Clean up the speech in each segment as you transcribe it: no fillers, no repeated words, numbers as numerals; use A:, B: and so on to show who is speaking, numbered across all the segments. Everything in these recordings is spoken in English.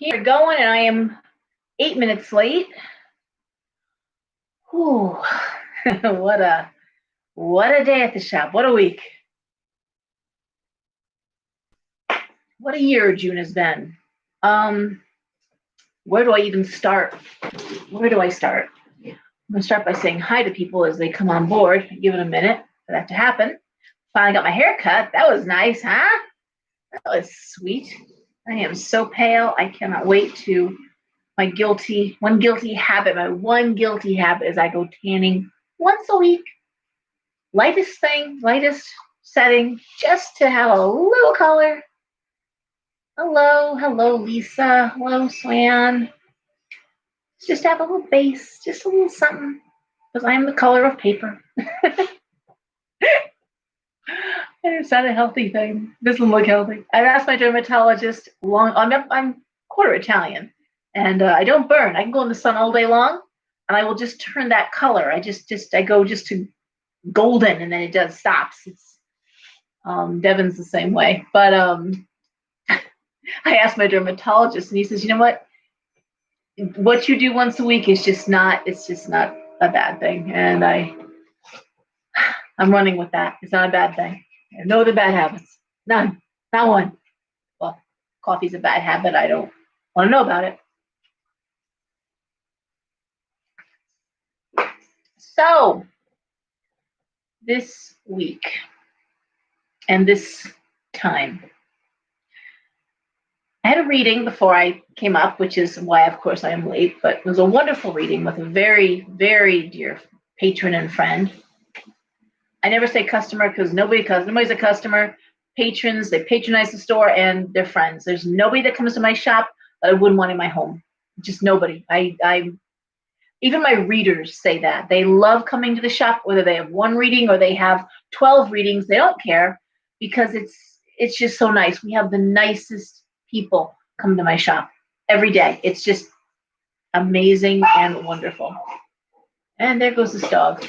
A: here going, and I am 8 minutes late. Whew. what a day at the shop. What a week. What a year June has been. Where do I even start? Where do I start? I'm gonna start by saying hi to people as they come on board. Give it a minute for that to happen. Finally got my hair cut. That was nice, huh? That was sweet. I am so pale. I cannot wait to my one guilty habit is I go tanning once a week. Lightest setting, just to have a little color. Hello, Lisa. Hello, Swan. Just have a little base, just a little something, because I am the color of paper. It's not a healthy thing. It doesn't look healthy. I've asked my dermatologist I'm quarter Italian, and I don't burn. I can go in the sun all day long, and I will just turn that color. I go just to golden, and then it does stops. It's Devin's the same way. But I asked my dermatologist, and he says, you know what you do once a week is just not a bad thing, and I'm running with that. It's not a bad thing. I have no other bad habits. None. Not one. Well, coffee's a bad habit. I don't want to know about it. So, this week and this time, I had a reading before I came up, which is why, of course, I am late, but it was a wonderful reading with a very, very dear patron and friend. I never say customer because nobody's a customer. Patrons, they patronize the store, and they're friends. There's nobody that comes to my shop that I wouldn't want in my home. Just nobody. Even my readers say that. They love coming to the shop, whether they have one reading or they have 12 readings. They don't care because it's just so nice. We have the nicest people come to my shop every day. It's just amazing and wonderful. And there goes this dog.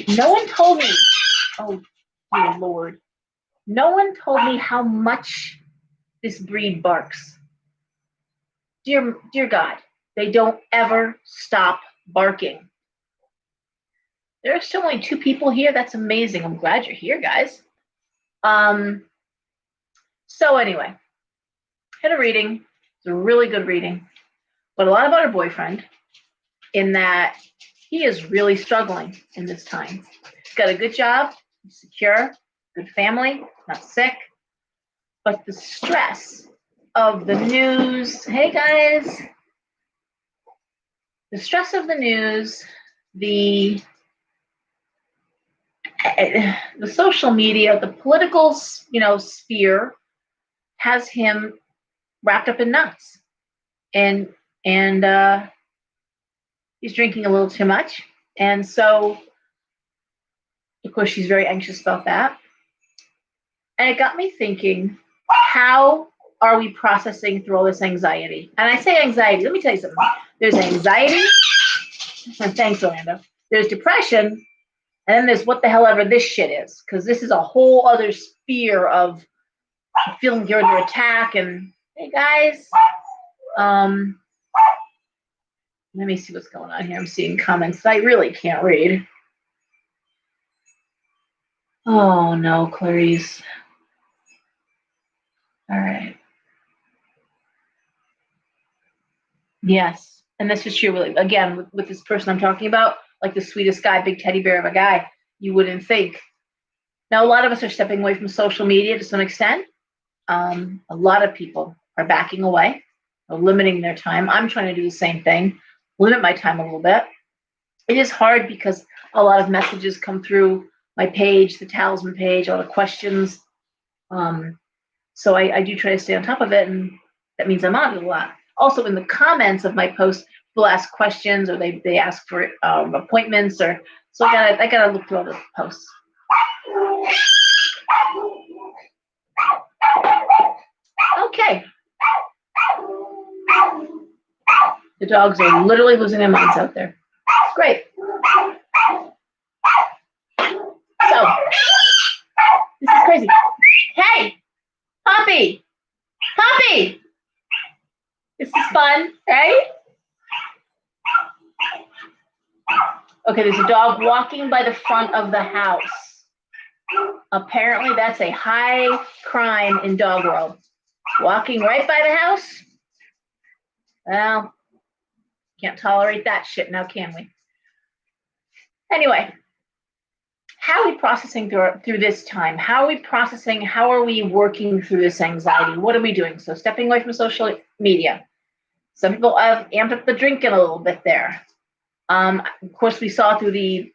A: No one told me, oh dear Lord, no one told me how much this breed barks. Dear God, they don't ever stop barking. There are still only 2 people here. That's amazing. I'm glad you're here, guys. So anyway, had a reading. It's a really good reading, but a lot about her boyfriend, in that he is really struggling in this time. He's got a good job, secure, good family, not sick, but the stress of the news. Hey guys, the stress of the news, the social media, the political, sphere has him wrapped up in knots, and he's drinking a little too much, and so of course she's very anxious about that, and it got me thinking, how are we processing through all this anxiety? And I say anxiety, let me tell you something. There's anxiety, and thanks, Orlando. There's depression, and then there's what the hell ever this shit is, because this is a whole other sphere of feeling you're under attack. And hey guys, let me see what's going on here. I'm seeing comments that I really can't read. Oh no, Clarice. All right. Yes, and this is true. Again, with this person I'm talking about, like the sweetest guy, big teddy bear of a guy, you wouldn't think. Now, a lot of us are stepping away from social media to some extent. A lot of people are backing away, or limiting their time. I'm trying to do the same thing, limit my time a little bit. It is hard because a lot of messages come through my page, the Talisman page, all the questions. So I do try to stay on top of it, and that means I'm on it a lot. Also, in the comments of my posts, people ask questions, or they ask for appointments, or so I gotta look through all the posts. Okay. The dogs are literally losing their minds out there. Great. So, this is crazy. Hey, Poppy! Poppy! This is fun, right? Okay, there's a dog walking by the front of the house. Apparently, that's a high crime in dog world. Walking right by the house? Well, can't tolerate that shit now, can we? Anyway, how are we processing through this time? How are we processing? How are we working through this anxiety? What are we doing? So stepping away from social media. Some people have amped up the drinking a little bit there. Of course, we saw through the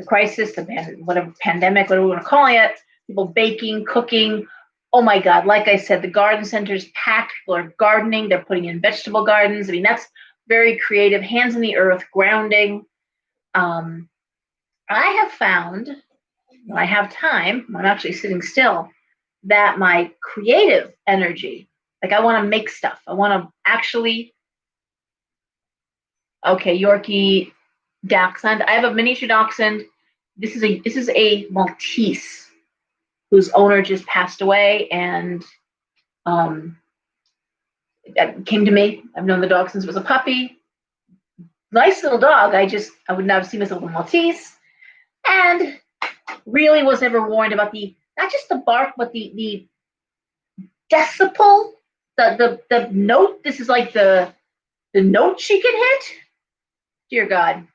A: crisis, whatever pandemic, whatever we want to call it, people baking, cooking. Oh my God, like I said, the garden center's packed. People are gardening. They're putting in vegetable gardens. I mean, that's very creative. Hands in the earth, grounding. I have found when I have time, when I'm actually sitting still, that my creative energy, like I want to make stuff. I want to actually, okay, Yorkie dachshund. I have a miniature dachshund. This is a Maltese whose owner just passed away, and it came to me. I've known the dog since it was a puppy. Nice little dog. I would not have seen this little Maltese, and really was never warned about not just the bark, but the decibel, the note. This is like the note she can hit. Dear God.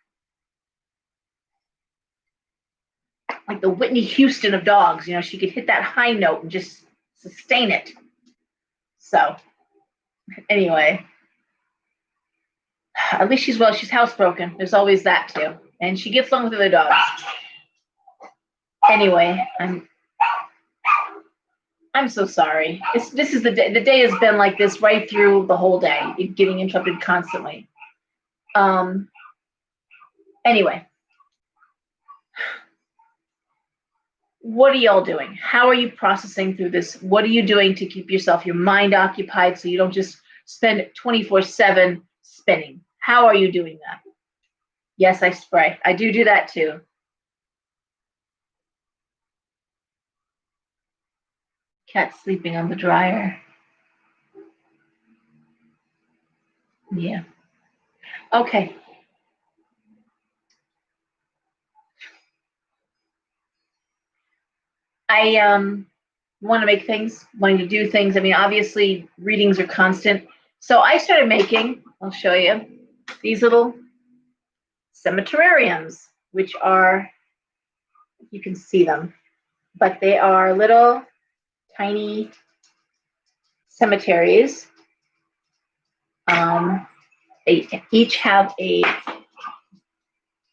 A: Like the Whitney Houston of dogs, she could hit that high note and just sustain it. So anyway, at least she's housebroken. There's always that too. And she gets along with other dogs. Anyway, I'm so sorry. This is the day. The day has been like this right through the whole day, getting interrupted constantly. Anyway, what are y'all doing? How are you processing through this? What are you doing to keep your mind occupied so you don't just spend 24/7 spinning? How are you doing that? Yes, I spray. I do that too. Cat sleeping on the dryer. Yeah. Okay. I want to make things, wanting to do things. I mean, obviously, readings are constant. So I started making, I'll show you, these little cemeterariums, which are, you can see them, but they are little tiny cemeteries. They each have a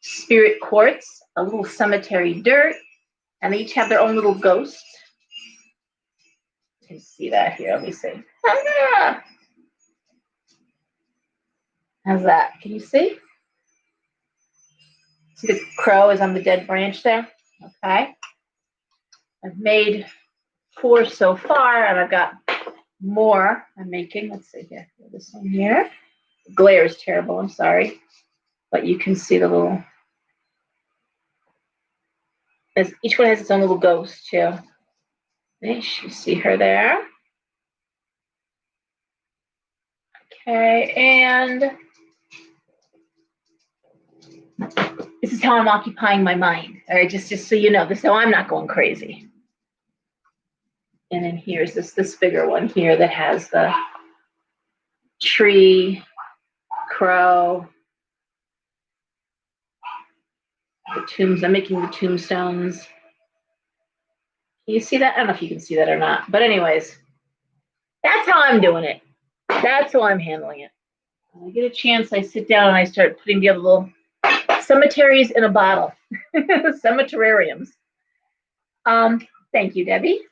A: spirit quartz, a little cemetery dirt, and they each have their own little ghosts. You can see that here. Let me see. How's that? Can you see? See the crow is on the dead branch there? Okay. I've made 4 so far, and I've got more I'm making. Let's see here. This one here. The glare is terrible. I'm sorry. But you can see the little. Each one has its own little ghost, too. You see her there. Okay, and this is how I'm occupying my mind. All right, just so you know, this is how I'm not going crazy. And then here's this bigger one here that has the tree, crow, the tombs. I'm making the tombstones. Can you see that? I don't know if you can see that or not. But anyways, that's how I'm doing it. That's how I'm handling it. When I get a chance, I sit down and I start putting together little cemeteries in a bottle. Cemeterariums. Thank you, Debbie.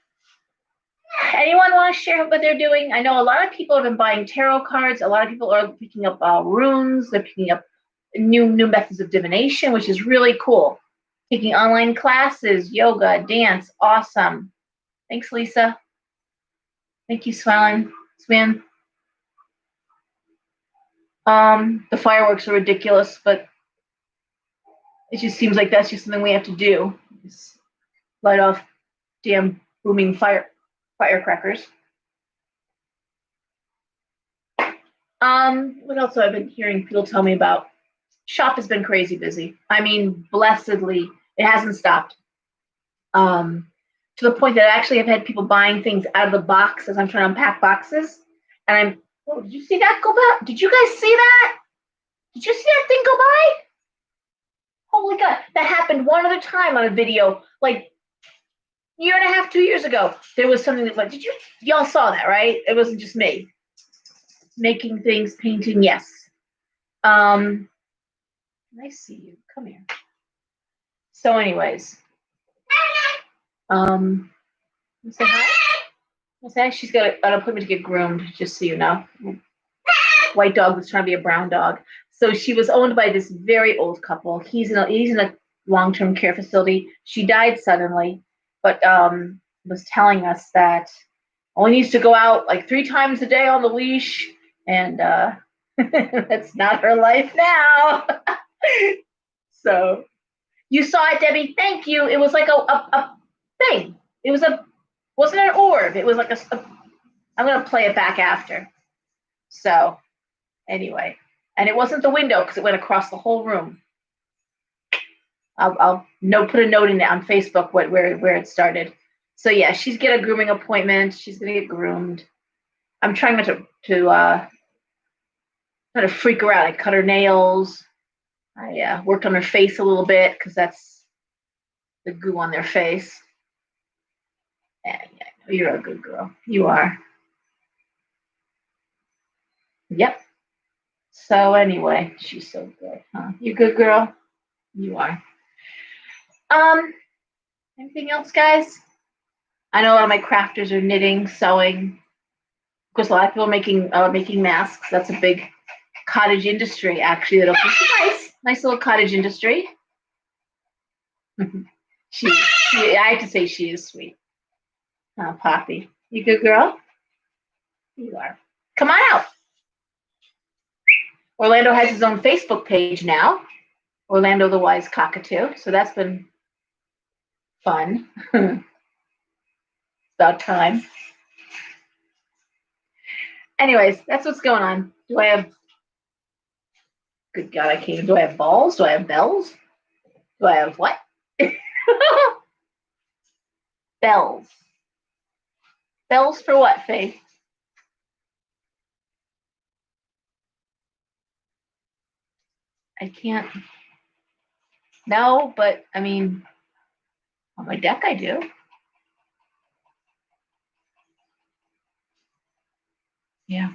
A: Anyone want to share what they're doing? I know a lot of people have been buying tarot cards. A lot of people are picking up runes. They're picking up new methods of divination, which is really cool. Taking online classes, yoga, dance, awesome. Thanks, Lisa. Thank you, Swan. The fireworks are ridiculous, but it just seems like that's just something we have to do. Just light off damn booming firecrackers. What else have I been hearing people tell me about? Shop has been crazy busy. I mean, blessedly, it hasn't stopped. To the point that I actually have had people buying things out of the box as I'm trying to unpack boxes. And oh, did you see that go by? Did you guys see that? Did you see that thing go by? Holy God, that happened one other time on a video, like year and a half, 2 years ago. There was something that, like, y'all saw that, right? It wasn't just me. Making things, painting, yes. I see you. Come here. So anyways, say hi. Say she's got an appointment to get groomed, just so you know. White dog was trying to be a brown dog. So she was owned by this very old couple. He's in a long-term care facility. She died suddenly, but was telling us that only needs to go out like 3 times a day on the leash, and that's not her life now. So you saw it, Debbie. Thank you. It was like a thing. It wasn't an orb. It was like I'm gonna play it back after. So anyway, and it wasn't the window because it went across the whole room. I'll put a note in there on Facebook where it started. So yeah, she's get a grooming appointment. She's gonna get groomed. I'm trying not to freak her out. I cut her nails. I worked on her face a little bit because that's the goo on their face. And yeah, you're a good girl. You are. Yep. So anyway, she's so good, huh? You good girl? You are. Anything else, guys? I know a lot of my crafters are knitting, sewing. Of course, a lot of people are making masks. That's a big cottage industry, actually. That'll be nice little cottage industry. I have to say she is sweet. Oh, Poppy, you good girl? You are. Come on out. Orlando has his own Facebook page now, Orlando the Wise Cockatoo. So that's been fun. It's about time. Anyways, that's what's going on. Do I have, good God, I can't, do I have balls? Do I have bells? Do I have what? Bells. Bells for what, Faith? I can't. No, but I mean, on my deck I do. Yeah.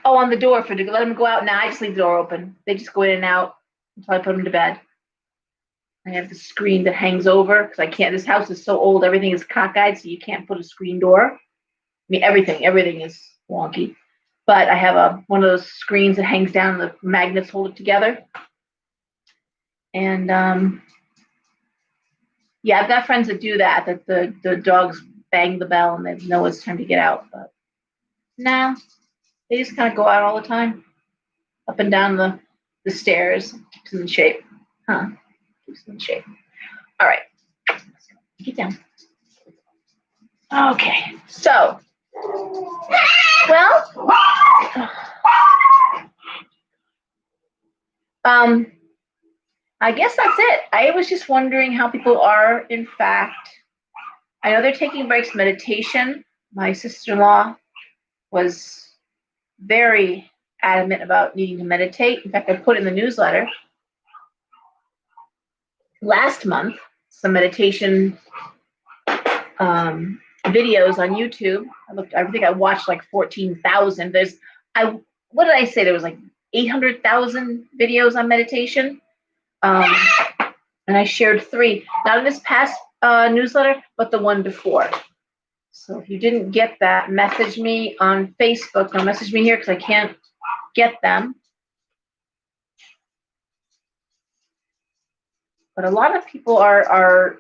A: Oh, on the door to let them go out. Now I just leave the door open. They just go in and out until I put them to bed. I have the screen that hangs over because I can't. This house is so old. Everything is cockeyed, so you can't put a screen door. I mean, everything is wonky. But I have one of those screens that hangs down. The magnets hold it together. And yeah, I've got friends that do that. That the dogs bang the bell and they know it's time to get out. But no, they just kind of go out all the time, up and down the stairs. Keeps them in shape, huh? Keeps them in shape. All right, get down. Okay, so well, I guess that's it. I was just wondering how people are. In fact, I know they're taking breaks. Meditation. My sister-in-law was very adamant about needing to meditate. In fact, I put in the newsletter last month some meditation videos on YouTube. I think I watched like 14,000. What did I say? There was like 800,000 videos on meditation. And I shared 3, not in this past newsletter, but the one before. So if you didn't get that, message me on Facebook. Don't message me here because I can't get them. But a lot of people are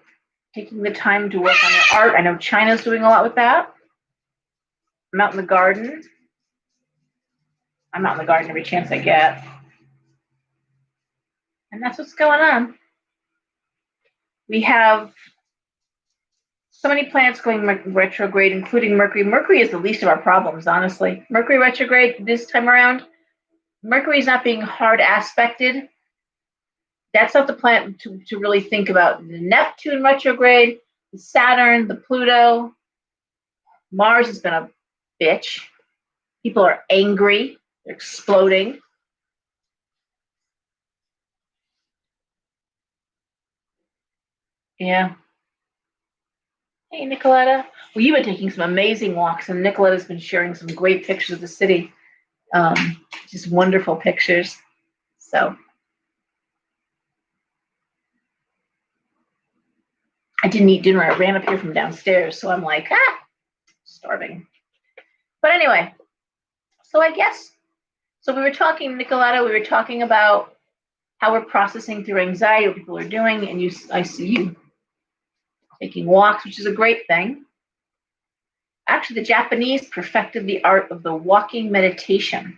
A: taking the time to work on their art. I know China's doing a lot with that. I'm out in the garden. I'm out in the garden every chance I get. And that's what's going on. We have So many planets going retrograde, including Mercury. Mercury is the least of our problems, honestly. Mercury retrograde this time around. Mercury is not being hard aspected. That's not the planet to really think about. The Neptune retrograde, the Saturn, the Pluto. Mars has been a bitch. People are angry. They're exploding. Yeah. Hey, Nicoletta. Well, you've been taking some amazing walks, and Nicoletta's been sharing some great pictures of the city. Just wonderful pictures. So I didn't eat dinner. I ran up here from downstairs, so I'm like, starving. But anyway, so I guess, so we were talking, Nicoletta, we were talking about how we're processing through anxiety, what people are doing, and I see you taking walks, which is a great thing. Actually, the Japanese perfected the art of the walking meditation.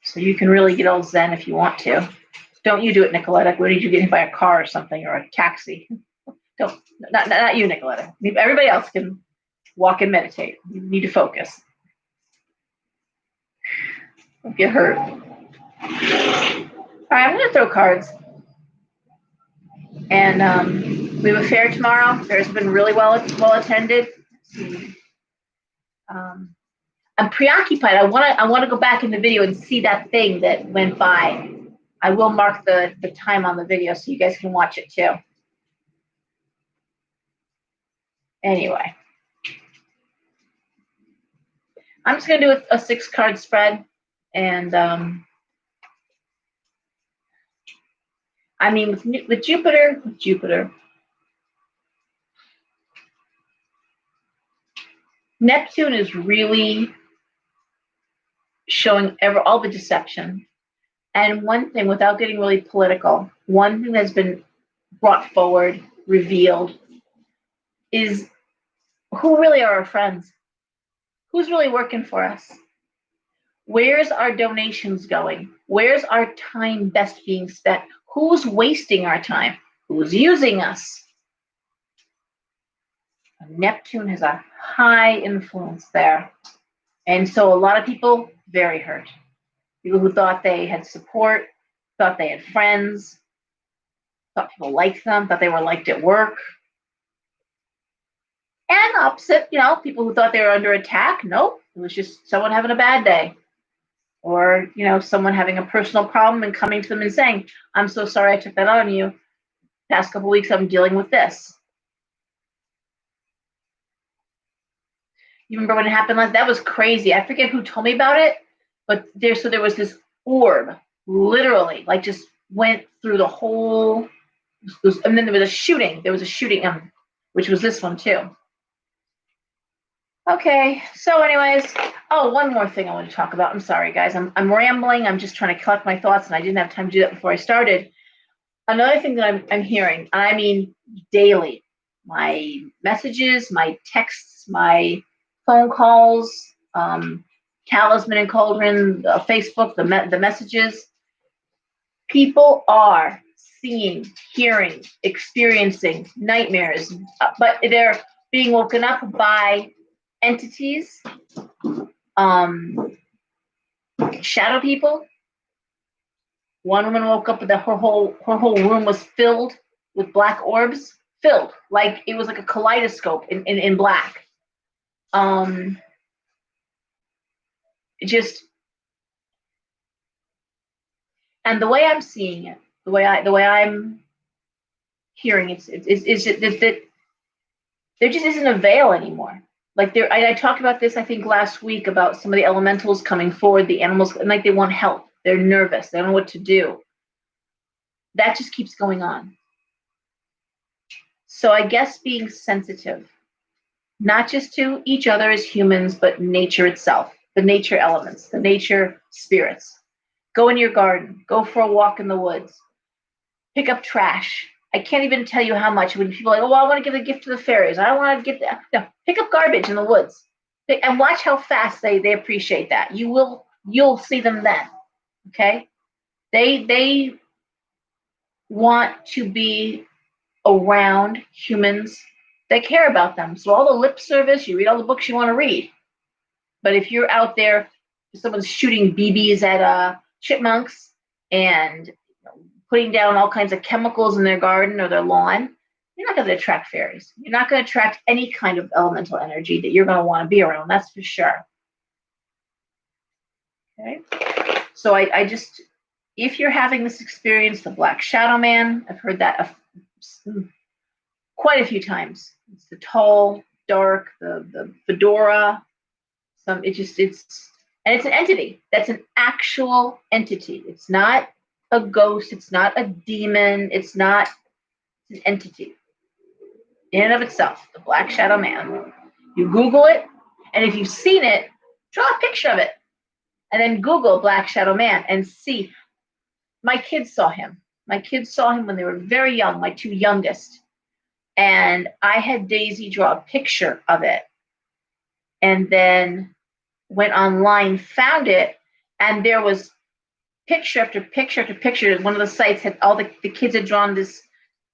A: So you can really get all zen if you want to. Don't you do it, Nicoletta. Where did you get hit by a car or something, or a taxi? Don't, not you, Nicoletta. Everybody else can walk and meditate. You need to focus. Don't get hurt. All right, I'm going to throw cards. And we have a fair tomorrow. Fair's been really well attended. I'm preoccupied. I want to go back in the video and see that thing that went by. I will mark the time on the video so you guys can watch it too. Anyway, I'm just going to do a 6-card spread. And I mean, with Jupiter, Neptune is really showing all the deception. And one thing, without getting really political, one thing that's been brought forward, revealed, is who really are our friends? Who's really working for us? Where's our donations going? Where's our time best being spent? Who's wasting our time? Who's using us? Neptune has a high influence there. And so a lot of people, very hurt. People who thought they had support, thought they had friends, thought people liked them, thought they were liked at work. And opposite, people who thought they were under attack. Nope, it was just someone having a bad day. Or, someone having a personal problem and coming to them and saying, I'm so sorry I took that on you. Past couple weeks, I'm dealing with this. You remember when it happened last? That was crazy. I forget who told me about it, but there was this orb, literally, like just went through the whole, and then there was a shooting. There was a shooting, which was this one too. Okay, so anyways, one more thing I want to talk about. I'm sorry, guys. I'm rambling. I'm just trying to collect my thoughts, and I didn't have time to do that before I started. Another thing that I'm hearing, and I mean daily, my messages, my texts, my phone calls, Talisman and Cauldron, Facebook, the messages. People are seeing, hearing, experiencing nightmares, but they're being woken up by entities, shadow people. One woman woke up with her whole room was filled with black orbs, filled like it was like a kaleidoscope in black. Just, and the way I'm seeing it, the way I'm hearing it, is that there just isn't a veil anymore. Like I talked about this, I think last week, about some of the elementals coming forward, the animals, and like they want help. They're nervous. They don't know what to do. That just keeps going on. So I guess being sensitive, not just to each other as humans, but nature itself, the nature elements, the nature spirits. Go in your garden. Go for a walk in the woods. Pick up trash. I can't even tell you how much when people are like, I want to give a gift to the fairies. I don't want to give that. No, pick up garbage in the woods. And watch how fast they appreciate that. You'll see them then. Okay? They want to be around humans they care about them. So all the lip service, you read all the books you want to read. But if you're out there, someone's shooting BBs at chipmunks and putting down all kinds of chemicals in their garden or their lawn, you're not going to attract fairies. You're not going to attract any kind of elemental energy that you're going to want to be around. That's for sure. Okay. So I just, if you're having this experience, the Black Shadow Man, I've heard that quite a few times. It's the tall, dark, the fedora. It's an entity. That's an actual entity. It's not a ghost. It's not a demon. It's not an entity in and of itself. The Black Shadow Man. You Google it, and if you've seen it, draw a picture of it, and then Google Black Shadow Man and see. My kids saw him. My kids saw him when they were very young. My two youngest, and I had Daisy draw a picture of it, and then went online, found it, and there was picture after picture after picture. One of the sites had all the kids had drawn this,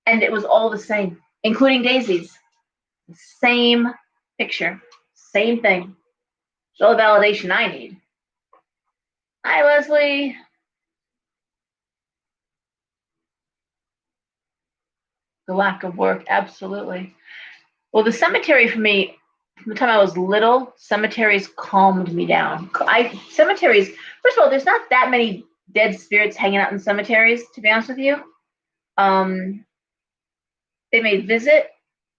A: and it was all the same, including Daisy's. The same picture, same thing. It's all the validation I need. Hi, Leslie. The lack of work, absolutely. Well, the cemetery for me, from the time I was little, cemeteries calmed me down. Cemeteries, first of all, there's not that many dead spirits hanging out in cemeteries, to be honest with you. They may visit,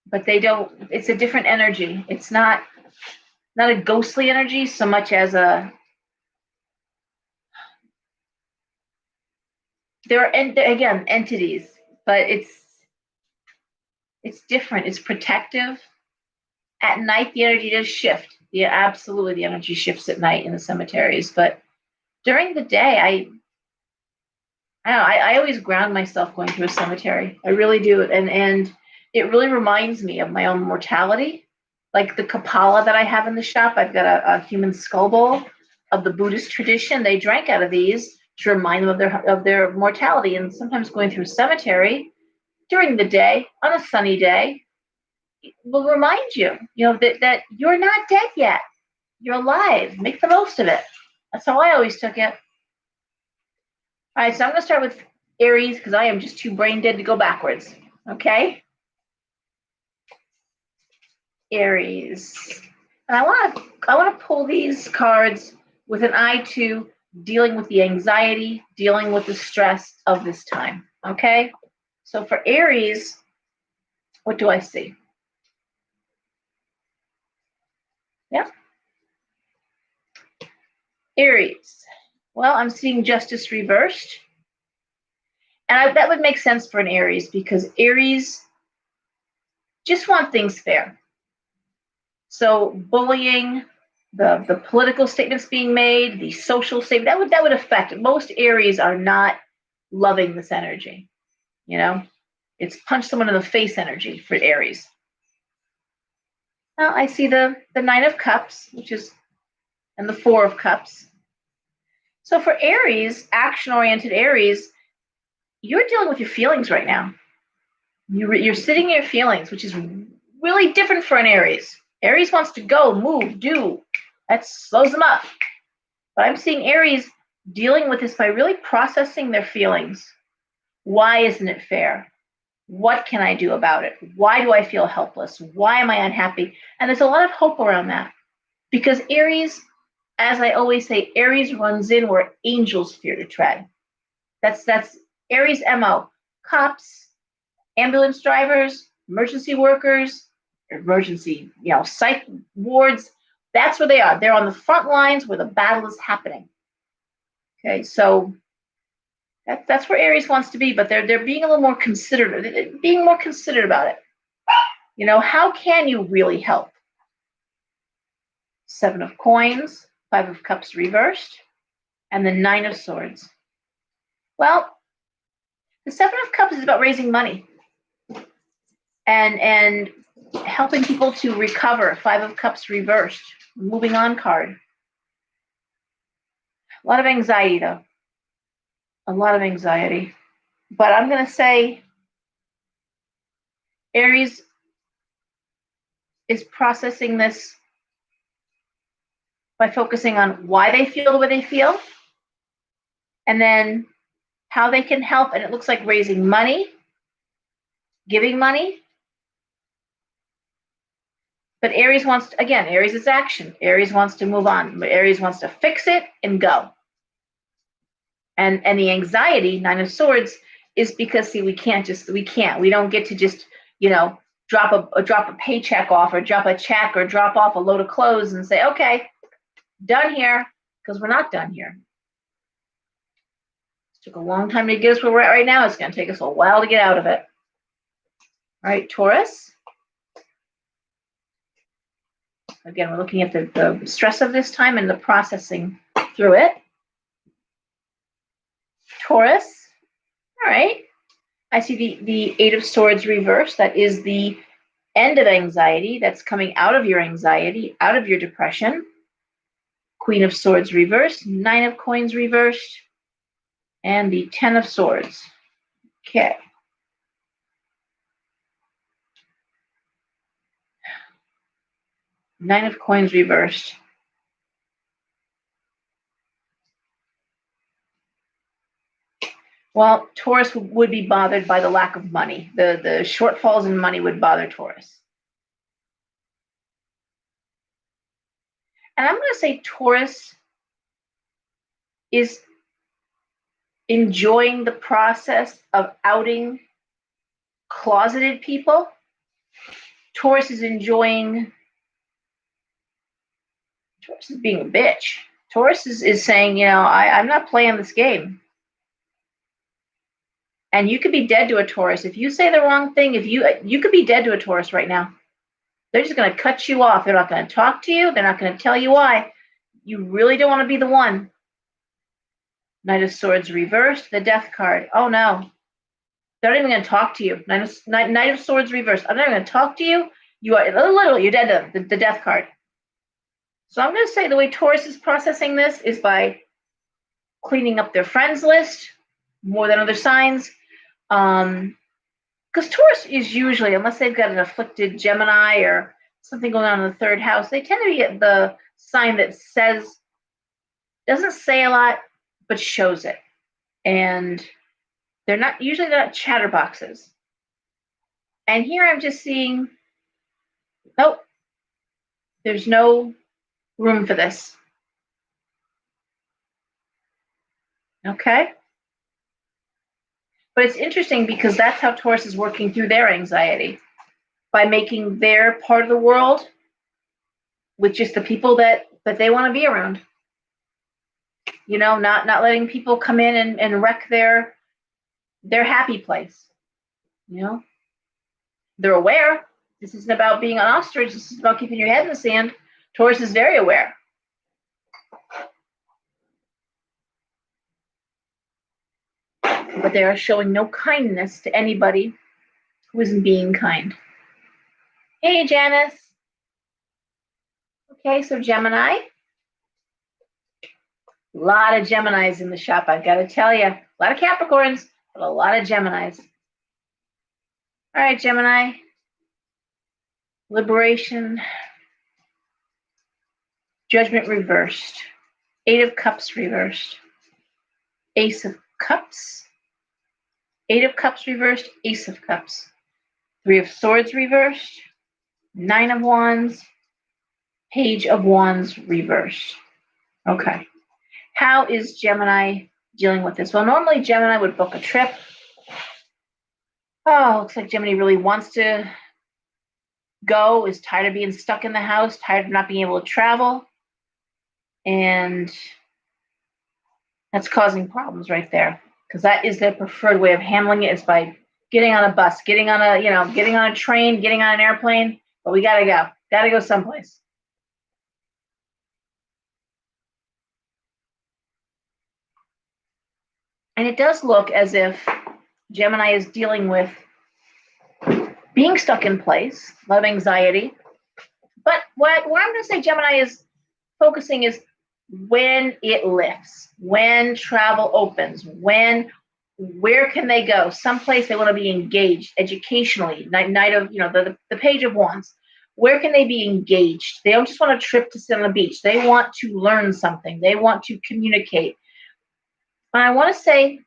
A: but they don't, it's a different energy. It's not a ghostly energy so much as there are, again, entities, but it's different. It's protective. At night, the energy does shift. Yeah, absolutely, the energy shifts at night in the cemeteries. But during the day, I don't know. I always ground myself going to a cemetery. I really do, and it really reminds me of my own mortality. Like the Kapala that I have in the shop, I've got a human skull bowl of the Buddhist tradition. They drank out of these to remind them of their mortality. And sometimes going through a cemetery during the day on a sunny day will remind you, that you're not dead yet. You're alive. Make the most of it. That's how I always took it. All right, so I'm going to start with Aries because I am just too brain dead to go backwards. Okay? Aries. And I want to pull these cards with an eye to dealing with the anxiety, dealing with the stress of this time. Okay? So for Aries, what do I see? Yeah. Aries. Well, I'm seeing justice reversed. And that would make sense for an Aries because Aries just want things fair. So bullying, the political statements being made, the social statement, that would affect it. Most Aries are not loving this energy. It's punch someone in the face energy for Aries. Now I see the Nine of Cups, and the Four of Cups. So for Aries, action-oriented Aries, you're dealing with your feelings right now. You're sitting in your feelings, which is really different for an Aries. Aries wants to go, move, do. That slows them up. But I'm seeing Aries dealing with this by really processing their feelings. Why isn't it fair? What can I do about it? Why do I feel helpless? Why am I unhappy? And there's a lot of hope around that. Because Aries, as I always say, Aries runs in where angels fear to tread. That's Aries MO. Cops, ambulance drivers, emergency workers, emergency, psych wards. That's where they are. They're on the front lines where the battle is happening. Okay, so that's where Aries wants to be, but they're being a little more considerate, being more considerate about it. How can you really help? Seven of Coins, Five of Cups reversed, and the Nine of Swords. Well, the Seven of Cups is about raising money and helping people to recover. Five of Cups reversed, moving on card. A lot of anxiety, though. A lot of anxiety. But I'm going to say, Aries, is processing this by focusing on why they feel the way they feel, and then how they can help. And it looks like raising money, giving money. But Aries wants, again, Aries is action. Aries wants to move on. Aries wants to fix it and go. And the anxiety, Nine of Swords, is because, see, we don't get to just, drop a paycheck off, or drop a check, or drop off a load of clothes and say, okay, done here, because we're not done here. It took a long time to get us where we're at right now. It's going to take us a while to get out of it. All right, Taurus. Again, we're looking at the stress of this time and the processing through it. Taurus. All right. I see the Eight of Swords reversed. That is the end of anxiety. That's coming out of your anxiety, out of your depression. Queen of Swords reversed. Nine of Coins reversed. And the Ten of Swords. Okay. Nine of Coins reversed. Well, Taurus would be bothered by the lack of money. The shortfalls in money would bother Taurus. And I'm going to say Taurus is enjoying the process of outing closeted people. Taurus is enjoying, Taurus is being a bitch. Taurus is saying, I'm not playing this game. And you could be dead to a Taurus. If you say the wrong thing, you could be dead to a Taurus right now. They're just going to cut you off. They're not going to talk to you. They're not going to tell you why. You really don't want to be the one. Knight of Swords reversed, the Death card. Oh, no. They're not even going to talk to you. Knight of Swords reversed. I'm not going to talk to you. You are literally, you're dead to the Death card. So I'm going to say the way Taurus is processing this is by cleaning up their friends list more than other signs. Because Taurus is usually, unless they've got an afflicted Gemini or something going on in the third house, they tend to get the sign that doesn't say a lot, but shows it. And they're not chatterboxes. And here I'm just seeing, nope, there's no room for this. Okay? But it's interesting because that's how Taurus is working through their anxiety, by making their part of the world with just the people that they want to be around. Not letting people come in and wreck their happy place. They're aware. This isn't about being an ostrich. This is about keeping your head in the sand. Taurus is very aware. But they are showing no kindness to anybody who isn't being kind. Hey, Janice. Okay, so Gemini. A lot of Geminis in the shop, I've got to tell you. A lot of Capricorns, but a lot of Geminis. All right, Gemini. Liberation. Judgment reversed. Eight of Cups reversed. Ace of Cups. Eight of Cups reversed. Ace of Cups. Three of Swords reversed. Nine of Wands. Page of Wands reversed. Okay. How is Gemini dealing with this? Well, normally Gemini would book a trip. Oh, looks like Gemini really wants to go, is tired of being stuck in the house, tired of not being able to travel. And that's causing problems right there, because that is their preferred way of handling it, is by getting on a bus, getting on a train, getting on an airplane. But we got to go someplace. And it does look as if Gemini is dealing with being stuck in place, a lot of anxiety. But what I'm going to say Gemini is focusing is when it lifts, when travel opens, where can they go? Someplace they want to be engaged educationally. Knight of, the Page of Wands. Where can they be engaged? They don't just want a trip to sit on the beach. They want to learn something. They want to communicate. And I want to say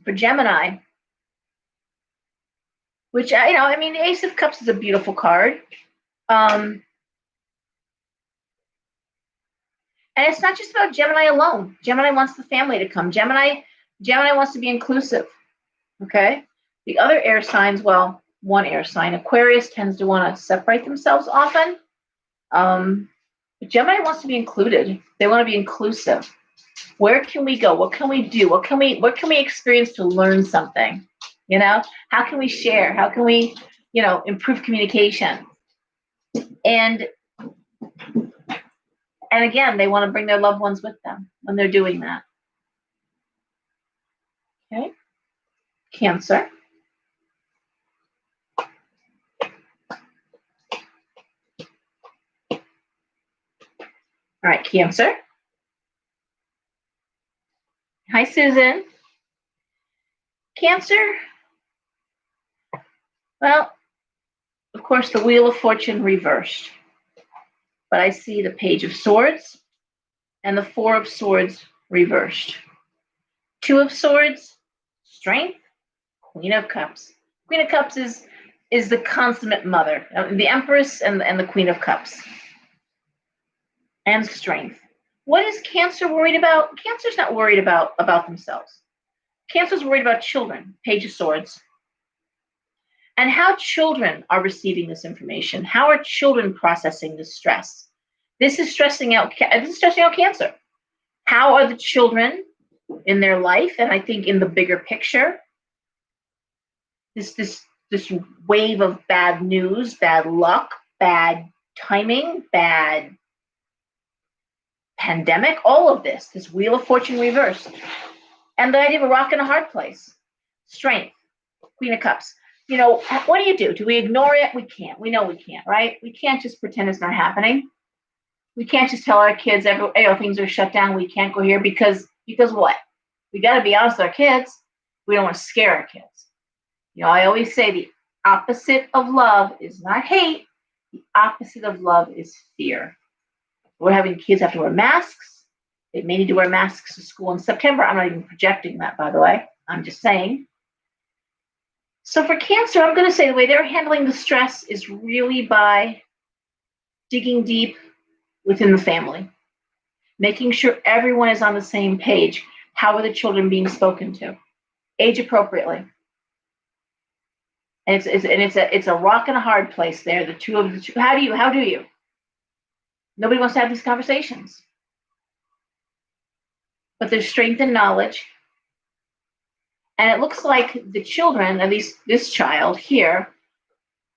A: for Gemini, which, I mean, the Ace of Cups is a beautiful card. And it's not just about Gemini alone. Gemini wants the family to come. Gemini wants to be inclusive. Okay? The other air signs, well, one air sign, Aquarius, tends to want to separate themselves often. But Gemini wants to be included. They want to be inclusive. Where can we go? What can we do? What can we experience to learn something? How can we share? How can we, improve communication? And again, they want to bring their loved ones with them when they're doing that. Okay. Cancer. All right, Cancer. Hi, Susan. Cancer. Well, of course, the Wheel of Fortune reversed. But I see the Page of Swords and the Four of Swords reversed. Two of Swords, Strength, Queen of Cups. Queen of Cups is the consummate mother, the Empress and the Queen of Cups. And strength. What is Cancer worried about? Cancer's not worried about themselves. Cancer's worried about children, Page of Swords. And how children are receiving this information. How are children processing this stress? This is stressing out Cancer. How are the children in their life, and I think in the bigger picture, this wave of bad news, bad luck, bad timing, bad pandemic, all of this Wheel of Fortune reversed. And the idea of a rock in a hard place. Strength, Queen of Cups. What do? Do we ignore it? We can't. We know we can't, right? We can't just pretend it's not happening. We can't just tell our kids, things are shut down. We can't go here because what? We got to be honest with our kids. We don't want to scare our kids. I always say the opposite of love is not hate. The opposite of love is fear. We're having kids have to wear masks. They may need to wear masks to school in September. I'm not even projecting that, by the way. I'm just saying. So for Cancer, I'm going to say the way they're handling the stress is really by digging deep within the family, making sure everyone is on the same page. How are the children being spoken to? Age appropriately. And it's a rock and a hard place there. The two. How do you? Nobody wants to have these conversations. But there's strength and knowledge. And it looks like the children, at least this child here,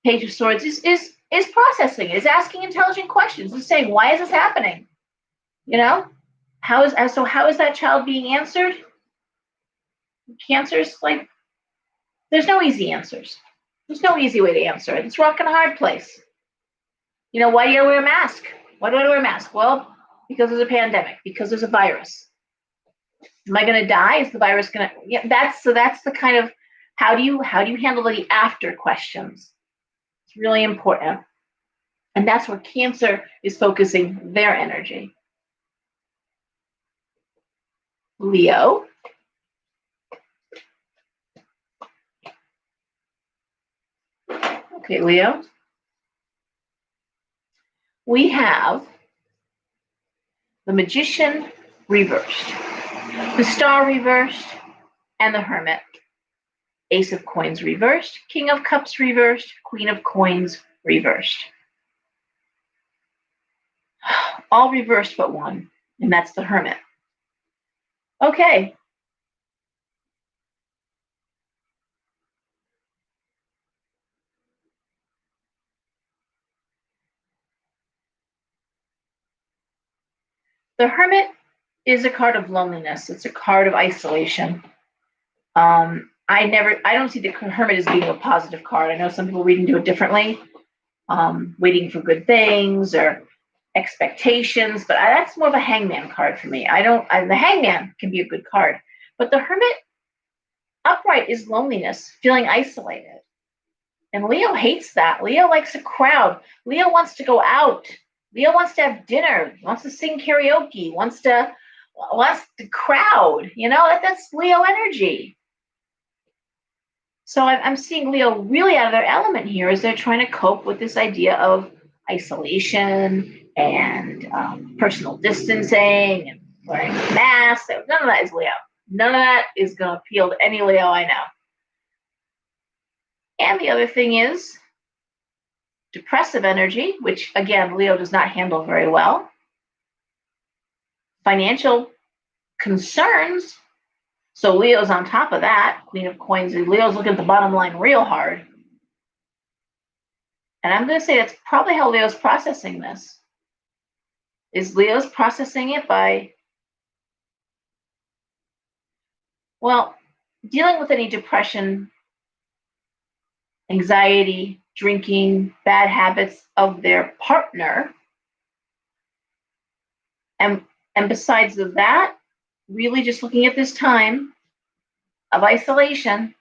A: Page of Swords, is processing, is asking intelligent questions, is saying, why is this happening? How is that child being answered? Cancer's like, there's no easy answers. There's no easy way to answer it. It's rock and a hard place. Why do you wear a mask? Why do I wear a mask? Well, because there's a pandemic, because there's a virus. Am I going to die? Is the virus going to? Yeah, that's the kind of how do you handle the after questions? It's really important, and that's where Cancer is focusing their energy. Leo. Okay, Leo. We have the Magician reversed, the Star reversed, and the Hermit. Ace of Coins reversed, King of Cups reversed, Queen of Coins reversed. All reversed but one, and that's the Hermit. Okay. The Hermit is a card of loneliness. It's a card of isolation. I don't see the Hermit as being a positive card. I know some people read into it differently, waiting for good things or expectations, but that's more of a Hangman card for me. The Hangman can be a good card, but the Hermit upright is loneliness, feeling isolated. And Leo hates that. Leo likes a crowd. Leo wants to go out. Leo wants to have dinner, wants to sing karaoke, wants to crowd. That's Leo energy. So I'm seeing Leo really out of their element here as they're trying to cope with this idea of isolation and personal distancing and wearing masks. None of that is Leo. None of that is going to appeal to any Leo I know. And the other thing is depressive energy, which again, Leo does not handle very well. Financial concerns. So Leo's on top of that, Queen of Coins. Leo's looking at the bottom line real hard. And I'm going to say that's probably how Leo's processing this. Is Leo's processing it by, well, dealing with any depression, anxiety, drinking, bad habits of their partner. And besides that, really just looking at this time of isolation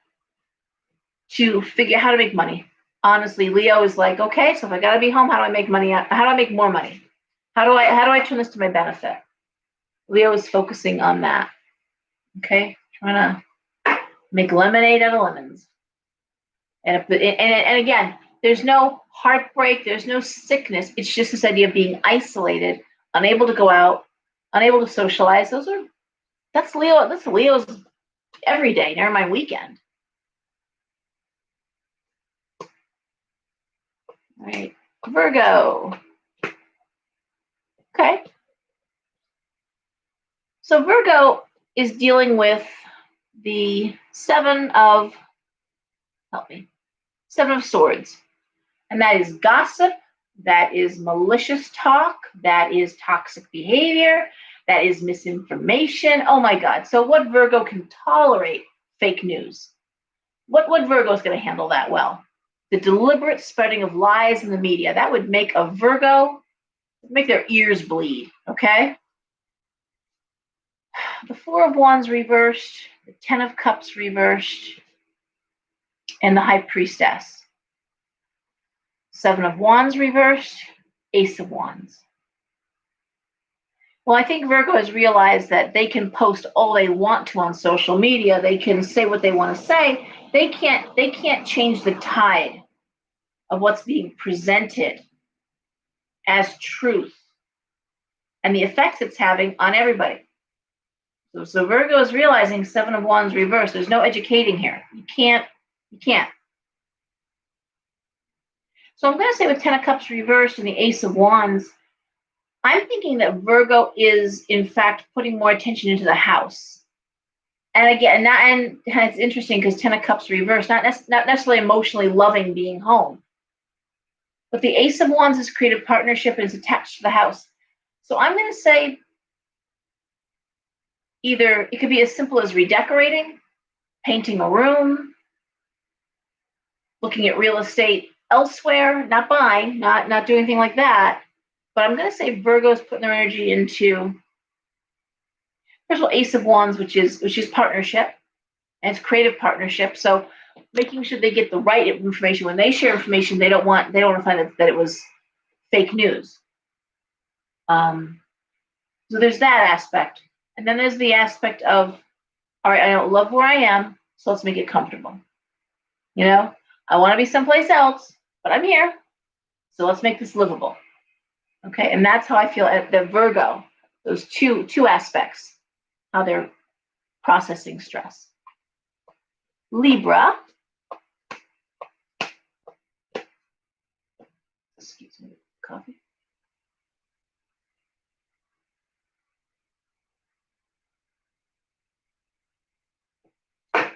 A: to figure out how to make money. Honestly, Leo is like, okay, so if I got to be home, how do I make money? How do I make more money? How do I turn this to my benefit? Leo is focusing on that. Okay, trying to make lemonade out of lemons. And again, there's no heartbreak, there's no sickness. It's just this idea of being isolated, unable to go out, unable to socialize. That's Leo. That's Leo's every day. Never mind weekend. All right, Virgo. Okay. So Virgo is dealing with the Seven of Swords. And that is gossip, that is malicious talk, that is toxic behavior, that is misinformation. Oh my God. So what Virgo can tolerate? Fake news. What Virgo is going to handle that well? The deliberate spreading of lies in the media. That would make a Virgo, make their ears bleed, okay? The Four of Wands reversed, the Ten of Cups reversed, and the High Priestess. Seven of Wands reversed, Ace of Wands. Well, I think Virgo has realized that they can post all they want to on social media. They can say what they want to say. They can't change the tide of what's being presented as truth and the effects it's having on everybody. So Virgo is realizing Seven of Wands reversed. There's no educating here. You can't. So I'm going to say with Ten of Cups reversed and the Ace of Wands, I'm thinking that Virgo is, in fact, putting more attention into the house. And again, and it's interesting because Ten of Cups reversed, not necessarily emotionally loving being home. But the Ace of Wands is creative partnership and is attached to the house. So I'm going to say either it could be as simple as redecorating, painting a room, looking at real estate elsewhere, not buying, not doing anything like that. But I'm going to say Virgo's putting their energy into, first of all, Ace of Wands, which is partnership, and it's creative partnership. So making sure they get the right information. When they share information, they don't want to find that it was fake news. So there's that aspect. And then there's the aspect of, all right, I don't love where I am, so let's make it comfortable. I want to be someplace else, but I'm here, so let's make this livable. Okay, and that's how I feel at the Virgo, those two aspects, how they're processing stress. Libra. Excuse me, coffee.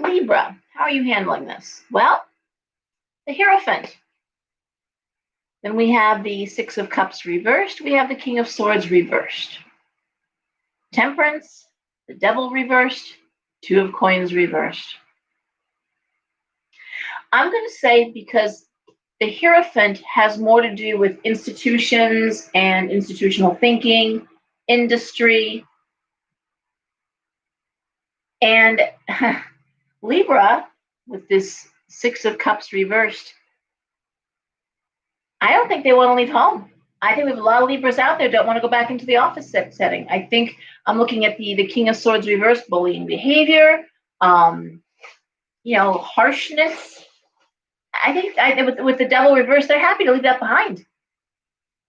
A: Libra, how are you handling this? Well, the Hierophant. Then we have the Six of Cups reversed. We have the King of Swords reversed. Temperance, the Devil reversed, Two of Coins reversed. I'm going to say because the Hierophant has more to do with institutions and institutional thinking, industry, and Libra, with this Six of Cups reversed, I don't think they want to leave home. I think we have a lot of Libras out there don't want to go back into the office setting. I think I'm looking at the King of Swords reverse, bullying behavior, harshness. I think with the Devil reverse, they're happy to leave that behind.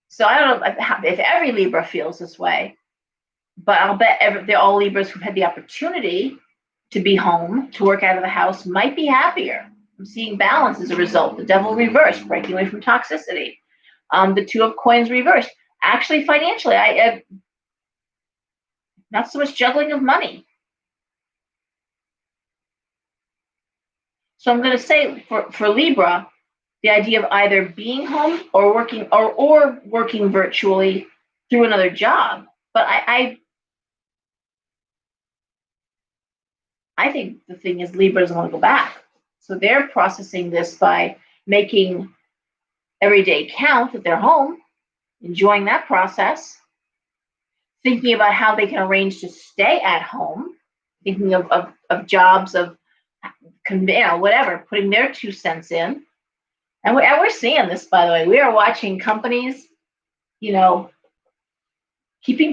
A: So I don't know if every Libra feels this way, but I'll bet all Libras who've had the opportunity to be home, to work out of the house, might be happier. I'm seeing balance as a result. The Devil reverse, breaking away from toxicity. The Two of Coins reversed. Actually, financially, I not so much juggling of money. So I'm going to say for Libra, the idea of either being home or working or working virtually through another job. But I think the thing is Libra doesn't want to go back. So they're processing this by making every day count that they're home, enjoying that process, thinking about how they can arrange to stay at home, thinking of jobs, of whatever, putting their 2 cents in. And we're seeing this, by the way. We are watching companies, keeping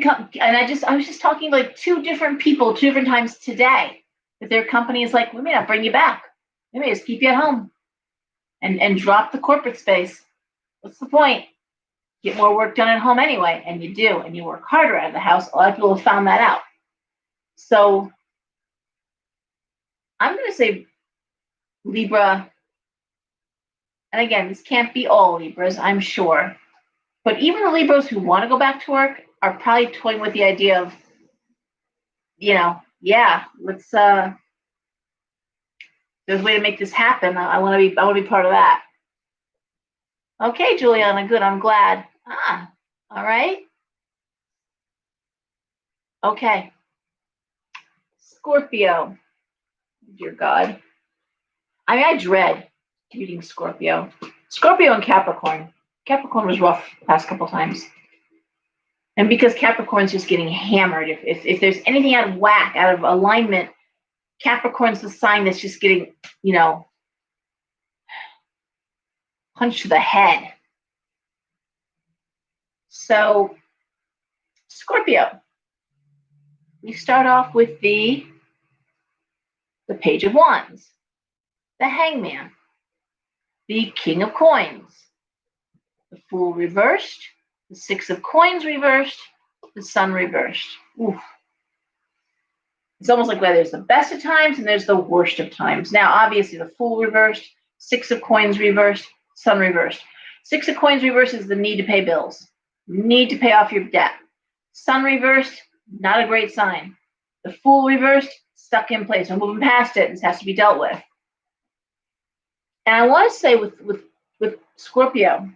A: and I was just talking like 2 different people 2 different times today that their company is like, we may not bring you back. We may just keep you at home and drop the corporate space. What's the point? Get more work done at home anyway, and you do, and you work harder out of the house. A lot of people have found that out. So I'm going to say Libra, and again, this can't be all Libras, I'm sure, but even the Libras who want to go back to work are probably toying with the idea of, let's there's a way to make this happen. I want to be part of that. Okay, Juliana, good. I'm glad. All right. Okay. Scorpio. Dear God. I dread reading Scorpio. Scorpio and Capricorn. Capricorn was rough the past couple times. And because Capricorn's just getting hammered, if there's anything out of whack, out of alignment, Capricorn's the sign that's just getting, punched to the head. So, Scorpio. We start off with the Page of Wands, the Hangman, the King of Coins, the Fool reversed, the 6 of Coins reversed, the Sun reversed. Oof. It's almost like where there's the best of times and there's the worst of times. Now, obviously, the Fool reversed, 6 of Coins reversed, Sun reversed. 6 of Coins reversed is the need to pay bills, need to pay off your debt. Sun reversed, not a great sign. The Fool reversed, stuck in place. We're moving past it. This has to be dealt with. And I want to say with Scorpio,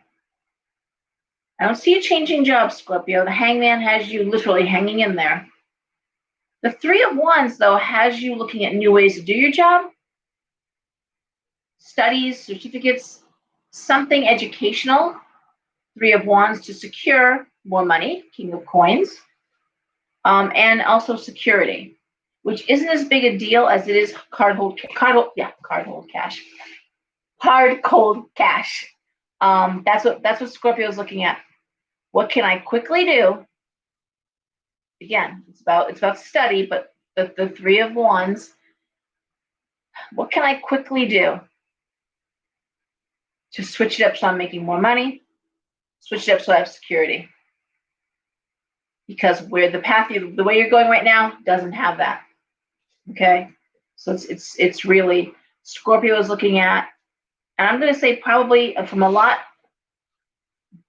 A: I don't see you changing jobs, Scorpio. The Hangman has you literally hanging in there. The 3 of Wands, though, has you looking at new ways to do your job. Studies, certificates, something educational. 3 of Wands to secure more money, King of Coins. And also security, which isn't as big a deal as it is hard cold cash. Hard, cold cash. That's what Scorpio is looking at. What can I quickly do? Again, it's about study, but the 3 of Wands. What can I quickly do to switch it up so I'm making more money? Switch it up so I have security. Because where the way you're going right now doesn't have that. Okay, so it's really Scorpio is looking at, and I'm going to say probably from a lot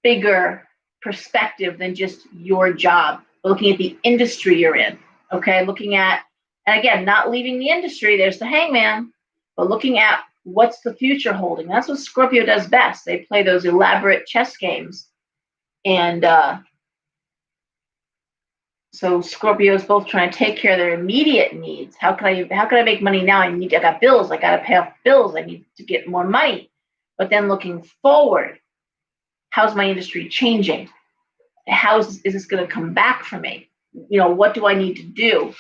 A: bigger perspective than just your job, looking at the industry you're in. Okay, looking at, and again, not leaving the industry. There's the Hangman, but looking at what's the future holding. That's what Scorpio does best. They play those elaborate chess games, and so Scorpio is both trying to take care of their immediate needs. How can I make money now? I got bills. I got to pay off bills. I need to get more money. But then looking forward, how's my industry changing? How is this going to come back for me? What do I need to do?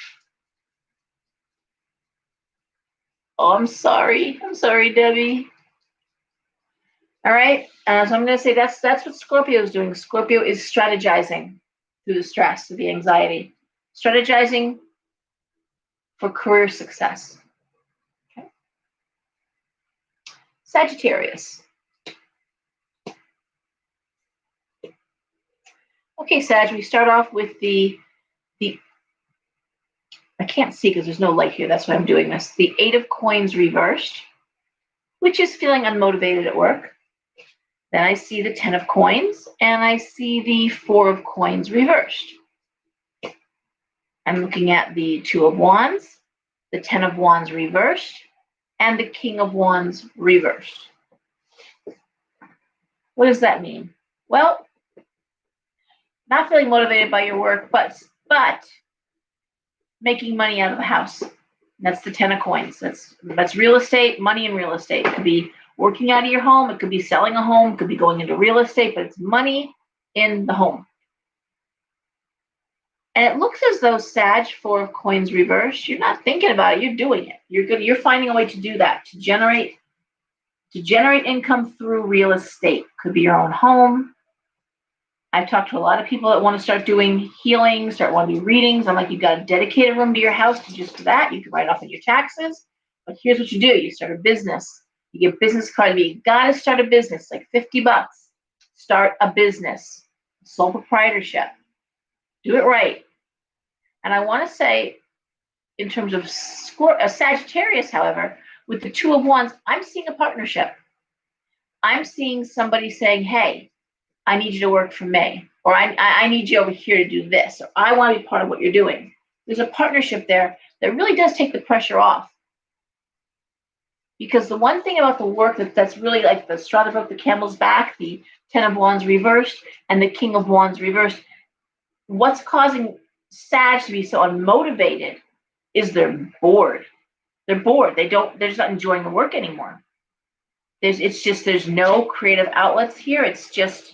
A: Oh, I'm sorry. I'm sorry, Debbie. All right. So I'm going to say that's what Scorpio is doing. Scorpio is strategizing through the stress, through the anxiety, strategizing for career success. Okay. Sagittarius. Okay, Sag, we start off with the I can't see because there's no light here. That's why I'm doing this. The 8 of Coins reversed, which is feeling unmotivated at work. Then I see the 10 of Coins, and I see the 4 of Coins reversed. I'm looking at the 2 of Wands, the 10 of Wands reversed, and the King of Wands reversed. What does that mean? Well, not feeling motivated by your work, but making money out of the house. That's the 10 of Coins. That's real estate, money in real estate. It could be working out of your home. It could be selling a home. It could be going into real estate, but it's money in the home. And it looks as though Sag, 4 of Coins reversed. You're not thinking about it. You're doing it. You're finding a way to do that, to generate income through real estate. Could be your own home. I've talked to a lot of people that want to start doing healing, want to do readings. I'm like, you've got a dedicated room to your house to just for that. You can write off on your taxes. But here's what you do. You start a business. You get business card. You got to start a business, like $50. Start a business. Sole proprietorship. Do it right. And I want to say, in terms of Sagittarius, however, with the 2 of Wands, I'm seeing a partnership. I'm seeing somebody saying, hey, I need you to work for me, or I need you over here to do this, or I want to be part of what you're doing. There's a partnership there that really does take the pressure off. Because the one thing about the work that's really like the straw that broke the camel's back, the 10 of Wands reversed and the King of Wands reversed, what's causing Sag to be so unmotivated is they're bored. They're bored. They're just not enjoying the work anymore. There's no creative outlets here. It's just,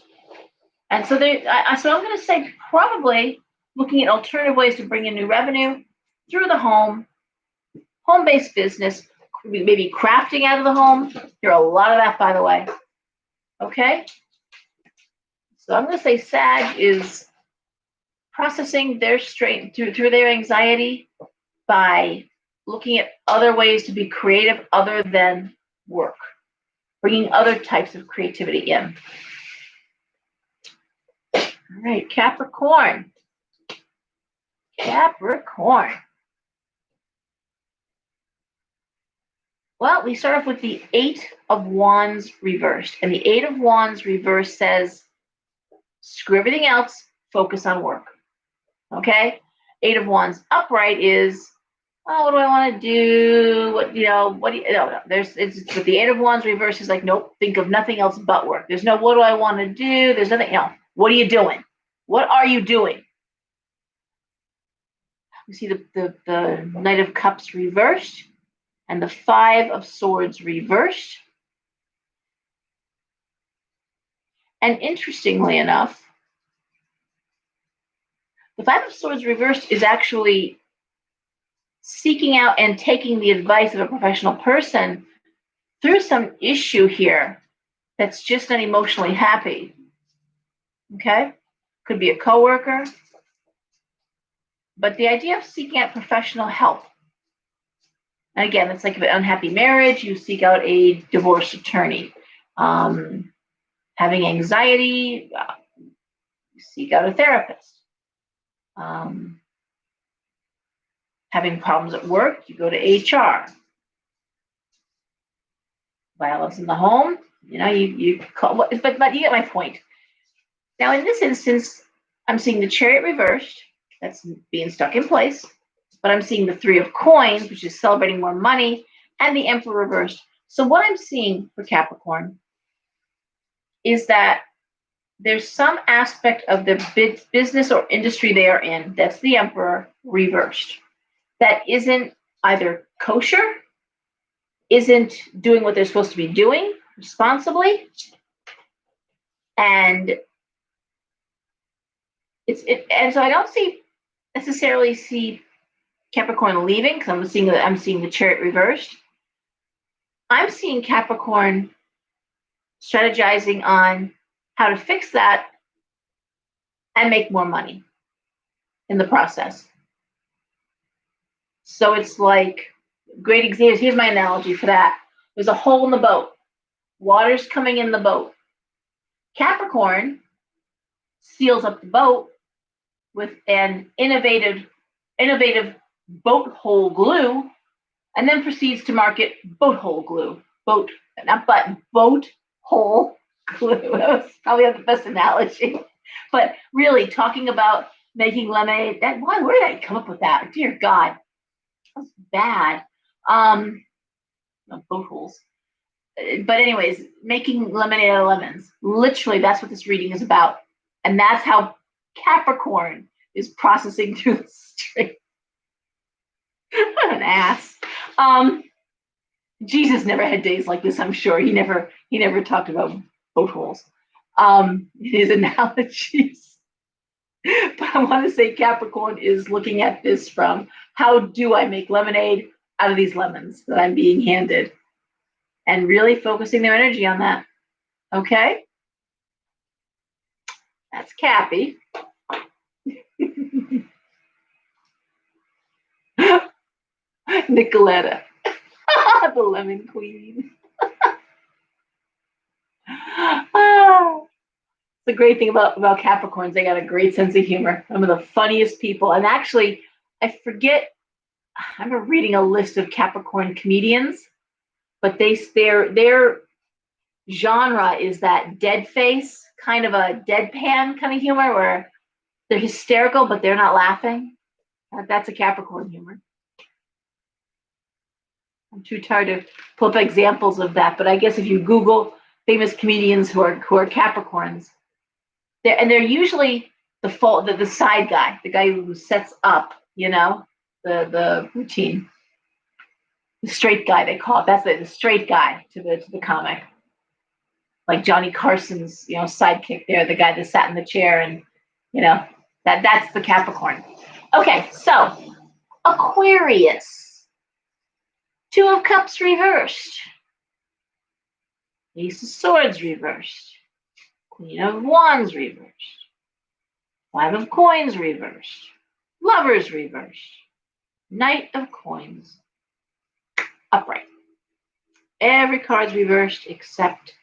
A: and so so I'm going to say probably looking at alternative ways to bring in new revenue through the home-based business, maybe crafting out of the home. There are a lot of that, by the way. Okay? So I'm going to say Sag is processing their strain through their anxiety by looking at other ways to be creative other than work, bringing other types of creativity in. All right, Capricorn. Well, we start off with the 8 of Wands reversed. And the 8 of Wands reversed says, screw everything else, focus on work. Okay? 8 of Wands upright is, oh, what do I want to do? But the 8 of Wands reversed is like, nope, think of nothing else but work. There's no, what do I want to do? There's nothing, what are you doing? What are you doing? We see the Knight of Cups reversed and the 5 of Swords reversed. And interestingly enough, the 5 of Swords reversed is actually seeking out and taking the advice of a professional person through some issue here that's just not emotionally happy. Okay? Could be a coworker. But the idea of seeking out professional help. And again, it's like an unhappy marriage, you seek out a divorce attorney. Having anxiety, you seek out a therapist. Having problems at work, you go to HR. Violence in the home, you call, but you get my point. Now, in this instance, I'm seeing the Chariot reversed, that's being stuck in place, but I'm seeing the 3 of Coins, which is celebrating more money, and the Emperor reversed. So what I'm seeing for Capricorn is that there's some aspect of the business or industry they are in, that's the Emperor reversed, that isn't either kosher, isn't doing what they're supposed to be doing responsibly, and and so I don't necessarily see Capricorn leaving, because I'm seeing the Chariot reversed. I'm seeing Capricorn strategizing on how to fix that and make more money in the process. So it's like, great examples. Here's my analogy for that. There's a hole in the boat. Water's coming in the boat. Capricorn seals up the boat with an innovative boat hole glue, and then proceeds to market boat hole glue. Boat hole glue. That was probably not the best analogy. But really, talking about making lemonade, where did I come up with that? Dear God, that's bad. No, boat holes. But anyways, making lemonade out of lemons. Literally, that's what this reading is about. And that's how Capricorn is processing through the string. What an ass. Jesus never had days like this, I'm sure. He never talked about boat holes in his analogies. But I want to say Capricorn is looking at this from, how do I make lemonade out of these lemons that I'm being handed? And really focusing their energy on that. Okay? That's Cappy. Nicoletta, the lemon queen. The great thing about Capricorns, they got a great sense of humor. Some of the funniest people. And actually, I remember reading a list of Capricorn comedians, but their genre is that dead face, kind of a deadpan kind of humor where they're hysterical, but they're not laughing. That's a Capricorn humor. I'm too tired to pull up examples of that, but I guess if you Google famous comedians who are Capricorns, they're usually the side guy, the guy who sets up, the routine, the straight guy they call it. That's the straight guy to the comic, like Johnny Carson's sidekick there, the guy that sat in the chair, and that's the Capricorn. Okay, so Aquarius. Two of Cups reversed. Ace of Swords reversed. Queen of Wands reversed. Five of Coins reversed. Lovers reversed. Knight of Coins upright. Every card's reversed except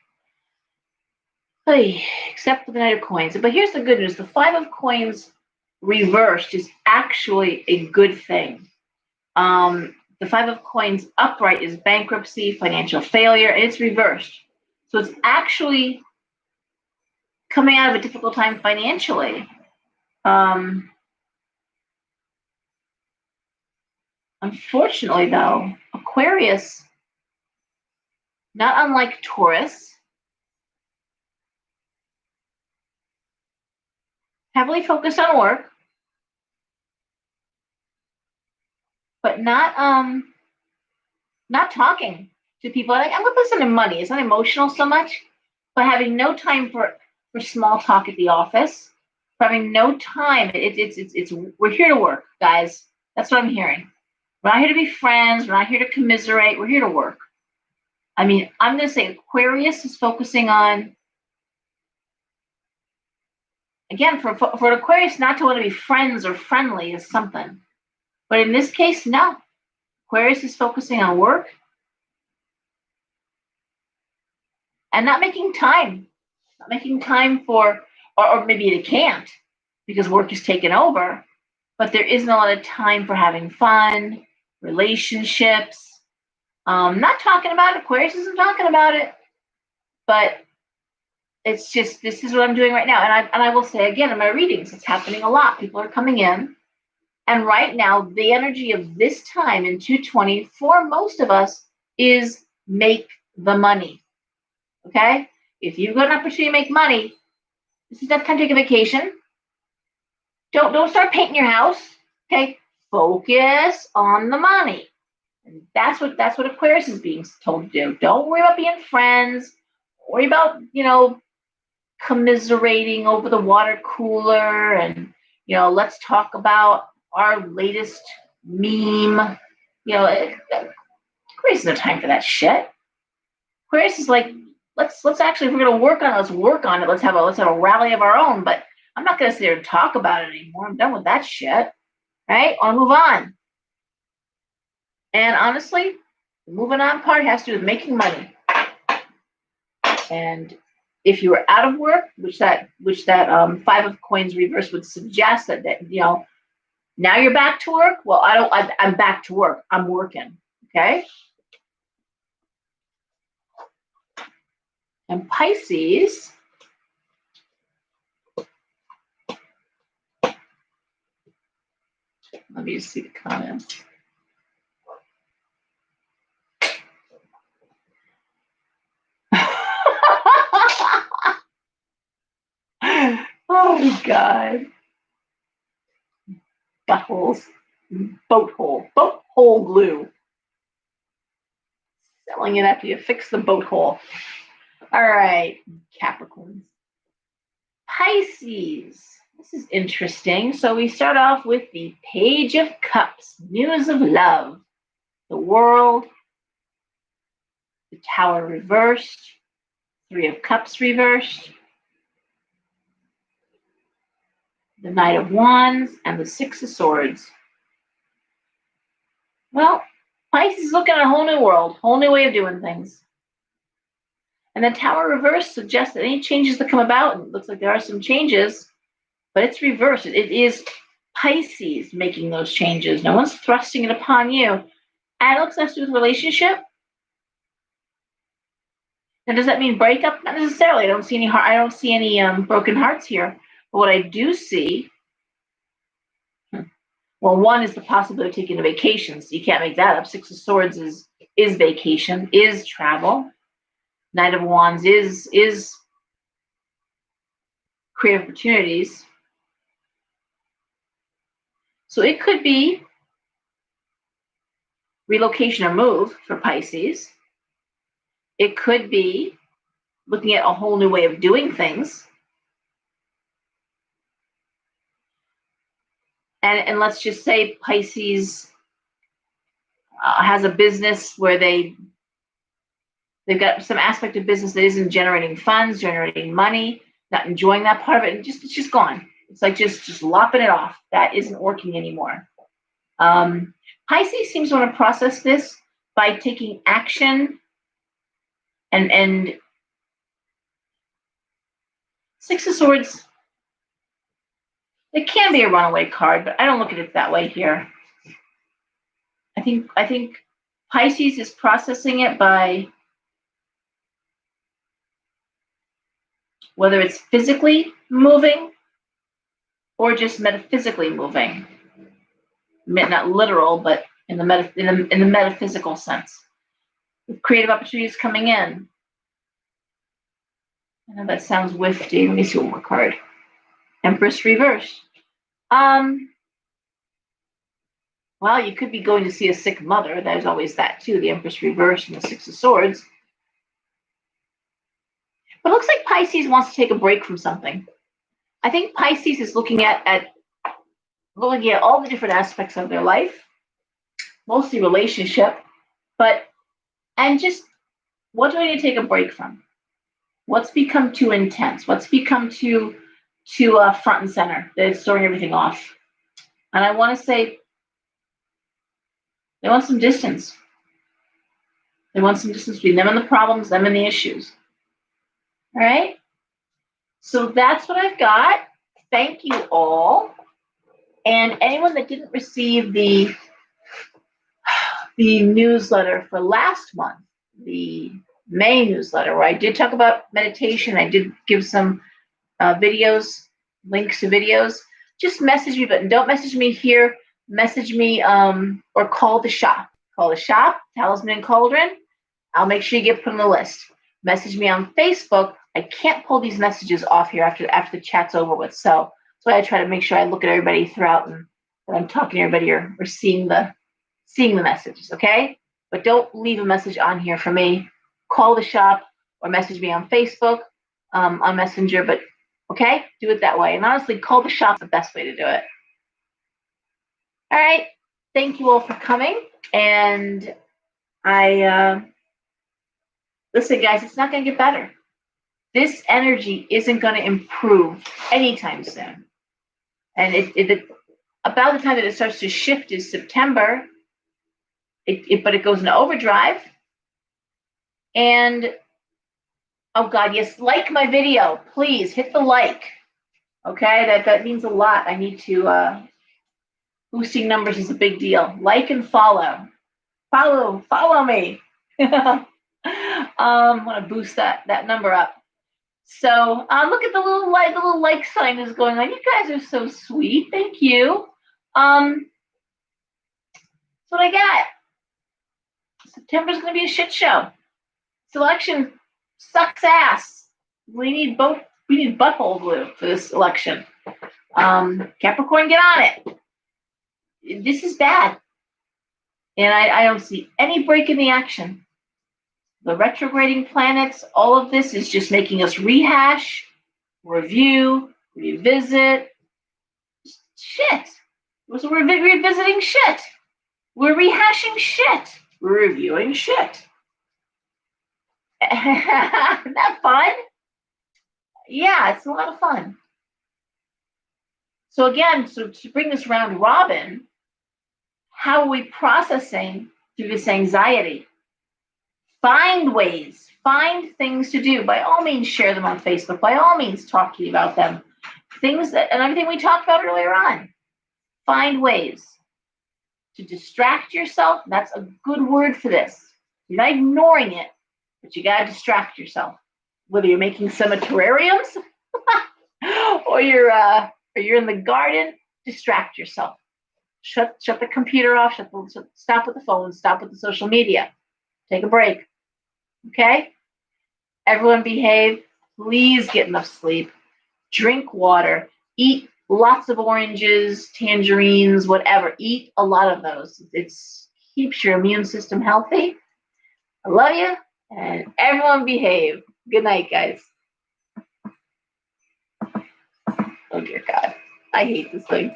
A: the Knight of Coins. But here's the good news. The Five of Coins reversed is actually a good thing. The Five of Coins upright is bankruptcy, financial failure, and it's reversed. So it's actually coming out of a difficult time financially. Unfortunately, though, Aquarius, not unlike Taurus, heavily focused on work, but not talking to people. I'm going to listen to money. It's not emotional so much, but having no time for small talk at the office, for having no time. It's we're here to work, guys. That's what I'm hearing. We're not here to be friends. We're not here to commiserate. We're here to work. I mean, I'm going to say Aquarius is focusing on, again, for an Aquarius not to want to be friends or friendly is something. But in this case, no. Aquarius is focusing on work and not making time. Not making time for, or maybe they can't because work is taken over, but there isn't a lot of time for having fun, relationships. Not talking about it. Aquarius isn't talking about it, but it's just, this is what I'm doing right now. And I will say again, in my readings, it's happening a lot. People are coming in. And right now, the energy of this time in 220 for most of us is make the money. Okay? If you've got an opportunity to make money, this is not time to take a vacation. Don't start painting your house. Okay? Focus on the money. And that's what Aquarius is being told to do. Don't worry about being friends. Don't worry about, commiserating over the water cooler and, let's talk about our latest meme. Aquarius has no time for that shit. Aquarius is like let's actually, if we're going to work on it, let's work on it. Let's have a rally of our own. But I'm not going to sit there and talk about it anymore. I'm done with that shit. Right? I'll move on. And honestly, the moving on part has to do with making money. And if you were out of work, which that Five of Coins reverse would suggest that now you're back to work. Well, I'm back to work. I'm working. Okay. And Pisces, let me just see the comments. Oh God. Buttholes. Boat hole glue. Selling it after you fix the boat hole. All right, Capricorns. Pisces. This is interesting. So we start off with the Page of Cups, news of love, the World, the Tower reversed, Three of Cups reversed, the Knight of Wands, and the Six of Swords. Well, Pisces is looking at a whole new world, whole new way of doing things. And the Tower reverse suggests that any changes that come about, and it looks like there are some changes, but it's reversed. It is Pisces making those changes. No one's thrusting it upon you. And it looks like to do with relationship. And does that mean breakup? Not necessarily. I don't see any broken hearts here. But what I do see, well, one is the possibility of taking a vacation. So you can't make that up. Six of Swords is vacation, is travel. Knight of Wands is creative opportunities. So it could be relocation or move for Pisces. It could be looking at a whole new way of doing things. And let's just say Pisces has a business where they've got some aspect of business that isn't generating funds, generating money, not enjoying that part of it, and it's just gone. It's like just lopping it off. That isn't working anymore. Pisces seems to want to process this by taking action and Six of Swords, it can be a runaway card, but I don't look at it that way here. I think Pisces is processing it by whether it's physically moving or just metaphysically moving. Not literal, but in the metaphysical sense. With creative opportunities coming in. I know that sounds wifty. Let me see one more card. Empress reverse. Well, you could be going to see a sick mother. There's always that too, the Empress reverse and the Six of Swords. But it looks like Pisces wants to take a break from something. I think Pisces is looking at all the different aspects of their life, mostly relationship, and just what do I need to take a break from? What's become too intense? What's become too front and center? That it's throwing everything off. And I want to say they want some distance. They want some distance between them and the problems, them and the issues. All right? So that's what I've got. Thank you all. And anyone that didn't receive the newsletter for last month, the May newsletter, where I did talk about meditation, I did give some videos, links to videos, just message me, but don't message me here. Message me or call the shop. Call the shop, Talisman and Cauldron. I'll make sure you get put on the list. Message me on Facebook. I can't pull these messages off here after the chat's over with. So I try to make sure I look at everybody throughout and that I'm talking to everybody or seeing the messages, okay? But don't leave a message on here for me. Call the shop or message me on Facebook, on Messenger, but okay? Do it that way. And honestly, call the shop the best way to do it. All right. Thank you all for coming. And I Listen, guys, it's not going to get better. This energy isn't going to improve anytime soon. And about the time that it starts to shift is September. But it goes into overdrive. And oh God, yes, like my video, please hit the like. Okay, that means a lot. I need to. Boosting numbers is a big deal. Like and follow. Follow me. I want to boost that number up. So look at the little like sign is going on. You guys are so sweet. Thank you. That's what I got. September's going to be a shit show. Selection sucks ass. We need butthole glue for this election. Capricorn, get on it. This is bad. And I don't see any break in the action. The retrograding planets, all of this is just making us rehash, review, revisit. Shit. We're revisiting shit. We're rehashing shit. We're reviewing shit. Isn't that fun? Yeah, it's a lot of fun. So again, to bring this round robin, how are we processing through this anxiety? Find ways, find things to do. By all means, share them on Facebook. By all means, talk to you about them. Things and everything we talked about earlier on. Find ways to distract yourself. That's a good word for this. You're not ignoring it, but you got to distract yourself. Whether you're making some terrariums or you're in the garden, distract yourself. Shut the computer off. Stop with the phone. Stop with the social media. Take a break. Okay? Everyone behave. Please get enough sleep. Drink water. Eat lots of oranges, tangerines, whatever. Eat a lot of those. It keeps your immune system healthy. I love you. And everyone behave. Good night, guys. Oh, dear God. I hate this thing.